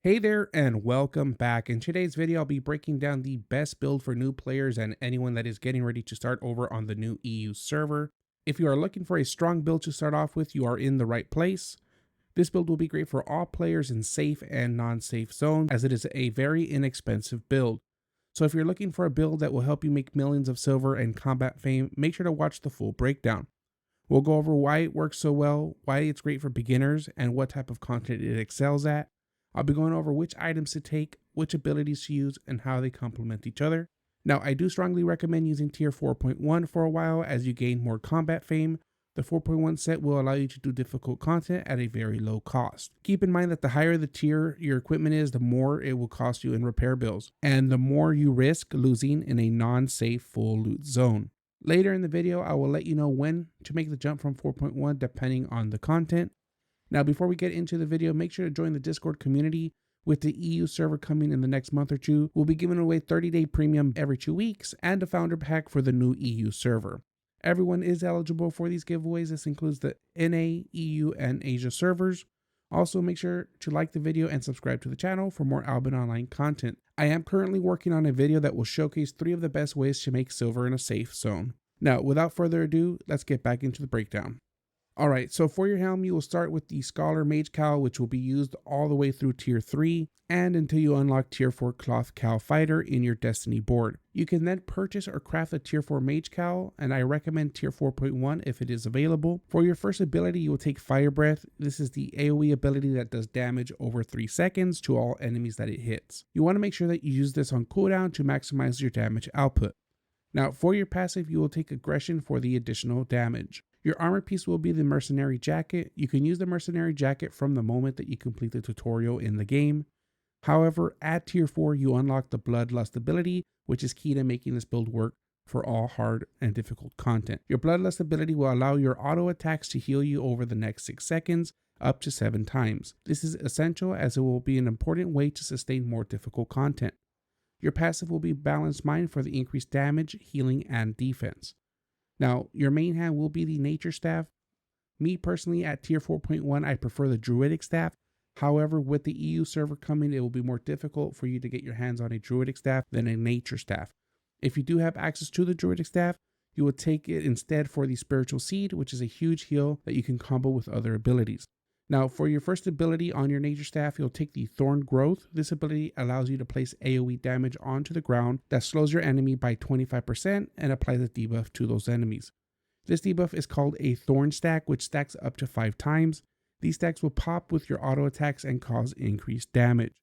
Hey there and welcome back. In today's video, I'll be breaking down the best build for new players and anyone that is getting ready to start over on the new EU server. If you are looking for a strong build to start off with, you are in the right place. This build will be great for all players in safe and non-safe zones as it is a very inexpensive build. So if you're looking for a build that will help you make millions of silver and combat fame, make sure to watch the full breakdown. We'll go over why it works so well, why it's great for beginners, and what type of content it excels at. I'll be going over which items to take, which abilities to use, and how they complement each other. Now, I do strongly recommend using tier 4.1 for a while as you gain more combat fame. The 4.1 set will allow you to do difficult content at a very low cost. Keep in mind that the higher the tier your equipment is, the more it will cost you in repair bills, and the more you risk losing in a non-safe full loot zone. Later in the video, I will let you know when to make the jump from 4.1 depending on the content. Now, before we get into the video, make sure to join the Discord community. With the EU server coming in the next month or two, we'll be giving away 30-day premium every 2 weeks and a founder pack for the new EU server. Everyone is eligible for these giveaways. This includes the NA, EU, and Asia servers. Also, make sure to like the video and subscribe to the channel for more Albion Online content. I am currently working on a video that will showcase 3 of the best ways to make silver in a safe zone. Now, without further ado, let's get back into the breakdown. Alright, so for your helm, you will start with the Scholar Mage Cowl, which will be used all the way through Tier 3, and until you unlock Tier 4 Cloth Cowl Fighter in your Destiny board. You can then purchase or craft a Tier 4 Mage Cowl, and I recommend Tier 4.1 if it is available. For your first ability, you will take Fire Breath. This is the AoE ability that does damage over 3 seconds to all enemies that it hits. You want to make sure that you use this on cooldown to maximize your damage output. Now, for your passive, you will take Aggression for the additional damage. Your armor piece will be the Mercenary Jacket. You can use the Mercenary Jacket from the moment that you complete the tutorial in the game. However, at Tier 4, you unlock the Bloodlust ability, which is key to making this build work for all hard and difficult content. Your Bloodlust ability will allow your auto attacks to heal you over the next 6 seconds, up to 7 times. This is essential as it will be an important way to sustain more difficult content. Your passive will be Balanced Mind for the increased damage, healing, and defense. Now, your main hand will be the Nature Staff. Me personally, at Tier 4.1, I prefer the Druidic Staff. However, with the EU server coming, it will be more difficult for you to get your hands on a Druidic Staff than a Nature Staff. If you do have access to the Druidic Staff, you will take it instead for the Spiritual Seed, which is a huge heal that you can combo with other abilities. Now, for your first ability on your Nature Staff, you'll take the Thorn Growth. This ability allows you to place AoE damage onto the ground that slows your enemy by 25% and applies a debuff to those enemies. This debuff is called a Thorn Stack, which stacks up to 5 times. These stacks will pop with your auto attacks and cause increased damage.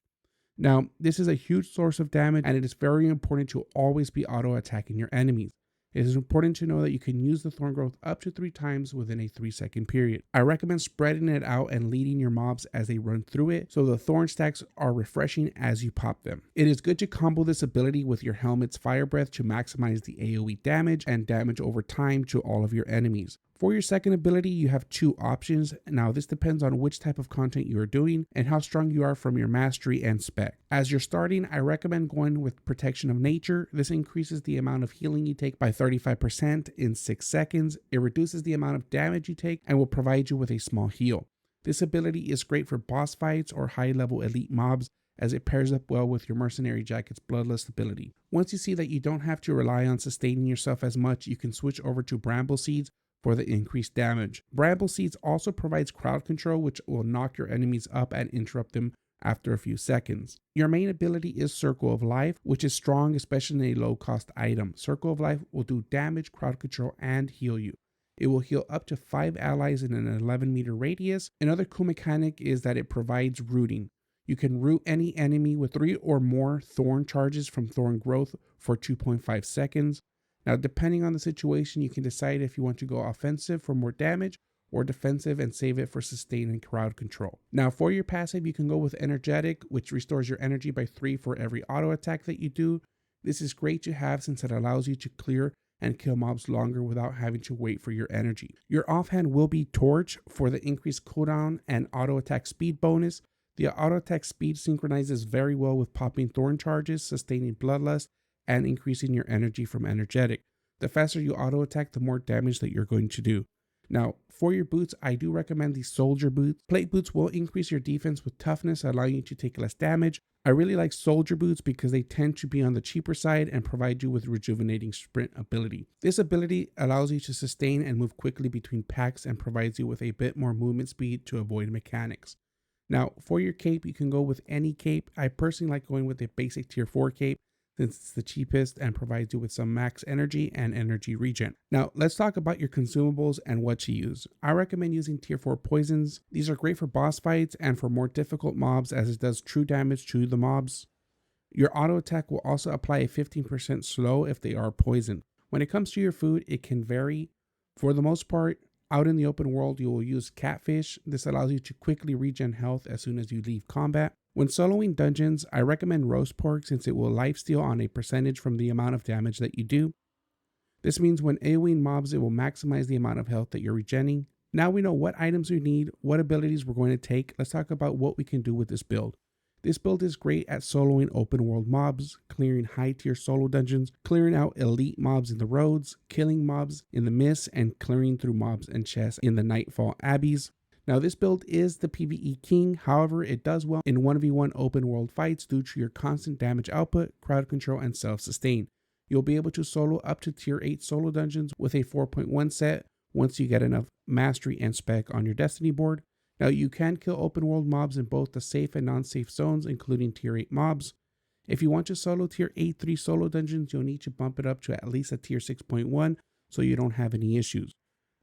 Now, this is a huge source of damage, and it is very important to always be auto attacking your enemies. It is important to know that you can use the Thorn Growth up to 3 times within a 3-second period. I recommend spreading it out and leading your mobs as they run through it so the Thorn stacks are refreshing as you pop them. It is good to combo this ability with your helmet's Fire Breath to maximize the AoE damage and damage over time to all of your enemies. For your second ability, you have 2 options. Now, this depends on which type of content you are doing and how strong you are from your mastery and spec. As you're starting, I recommend going with Protection of Nature. This increases the amount of healing you take by 35% in 6 seconds. It reduces the amount of damage you take and will provide you with a small heal. This ability is great for boss fights or high-level elite mobs, as it pairs up well with your Mercenary Jacket's Bloodlust ability. Once you see that you don't have to rely on sustaining yourself as much, you can switch over to Bramble Seeds for the increased damage. Bramble Seeds also provides crowd control, which will knock your enemies up and interrupt them after a few seconds. Your main ability is Circle of Life, which is strong, especially in a low-cost item. Circle of Life will do damage, crowd control, and heal you. It will heal up to 5 allies in an 11-meter radius. Another cool mechanic is that it provides rooting. You can root any enemy with 3 or more Thorn charges from Thorn Growth for 2.5 seconds. Now, depending on the situation, you can decide if you want to go offensive for more damage or defensive and save it for sustain and crowd control. Now, for your passive, you can go with Energetic, which restores your energy by 3 for every auto attack that you do. This is great to have since it allows you to clear and kill mobs longer without having to wait for your energy. Your offhand will be Torch for the increased cooldown and auto attack speed bonus. The auto attack speed synchronizes very well with popping Thorn charges, sustaining Bloodlust, and increasing your energy from Energetic. The faster you auto attack, the more damage that you're going to do. Now, for your boots, I do recommend the soldier boots. Plate boots will increase your defense with toughness, allowing you to take less damage. I really like soldier boots because they tend to be on the cheaper side and provide you with rejuvenating sprint ability. This ability allows you to sustain and move quickly between packs and provides you with a bit more movement speed to avoid mechanics. Now, for your cape, you can go with any cape. I personally like going with a basic tier 4 cape since it's the cheapest and provides you with some max energy and energy regen. Now, let's talk about your consumables and what to use. I recommend using tier 4 poisons. These are great for boss fights and for more difficult mobs as it does true damage to the mobs. Your auto attack will also apply a 15% slow if they are poisoned. When it comes to your food, it can vary. For the most part, out in the open world, you will use catfish. This allows you to quickly regen health as soon as you leave combat. When soloing dungeons, I recommend roast pork since it will lifesteal on a percentage from the amount of damage that you do. This means when AoEing mobs, it will maximize the amount of health that you're regenning. Now we know what items we need, what abilities we're going to take. Let's talk about what we can do with this build. This build is great at soloing open world mobs, clearing high tier solo dungeons, clearing out elite mobs in the roads, killing mobs in the mist, and clearing through mobs and chests in the Nightfall Abbeys. Now this build is the PvE king, however it does well in 1v1 open world fights due to your constant damage output, crowd control, and self-sustain. You'll be able to solo up to tier 8 solo dungeons with a 4.1 set once you get enough mastery and spec on your destiny board. Now you can kill open world mobs in both the safe and non-safe zones, including tier 8 mobs. If you want to solo tier 8-3 solo dungeons, you'll need to bump it up to at least a tier 6.1 so you don't have any issues.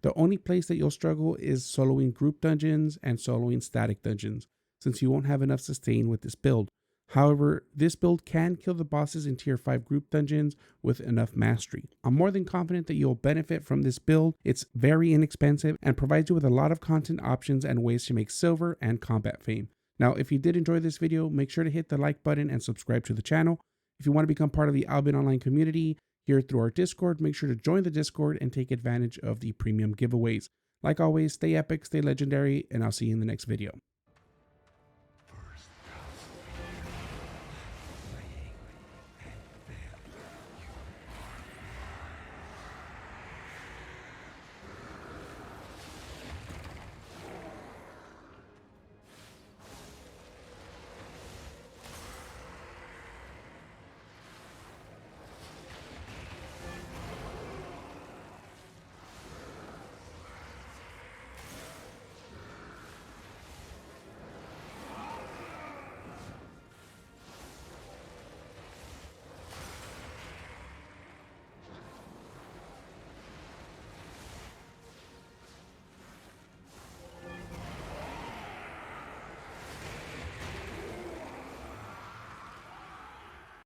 The only place that you'll struggle is soloing group dungeons and soloing static dungeons, since you won't have enough sustain with this build. However, this build can kill the bosses in tier 5 group dungeons with enough mastery. I'm more than confident that you'll benefit from this build. It's very inexpensive and provides you with a lot of content options and ways to make silver and combat fame. Now, if you did enjoy this video, make sure to hit the like button and subscribe to the channel. If you want to become part of the Albion Online community here through our Discord, make sure to join the Discord and take advantage of the premium giveaways. Like always, stay epic, stay legendary, and I'll see you in the next video.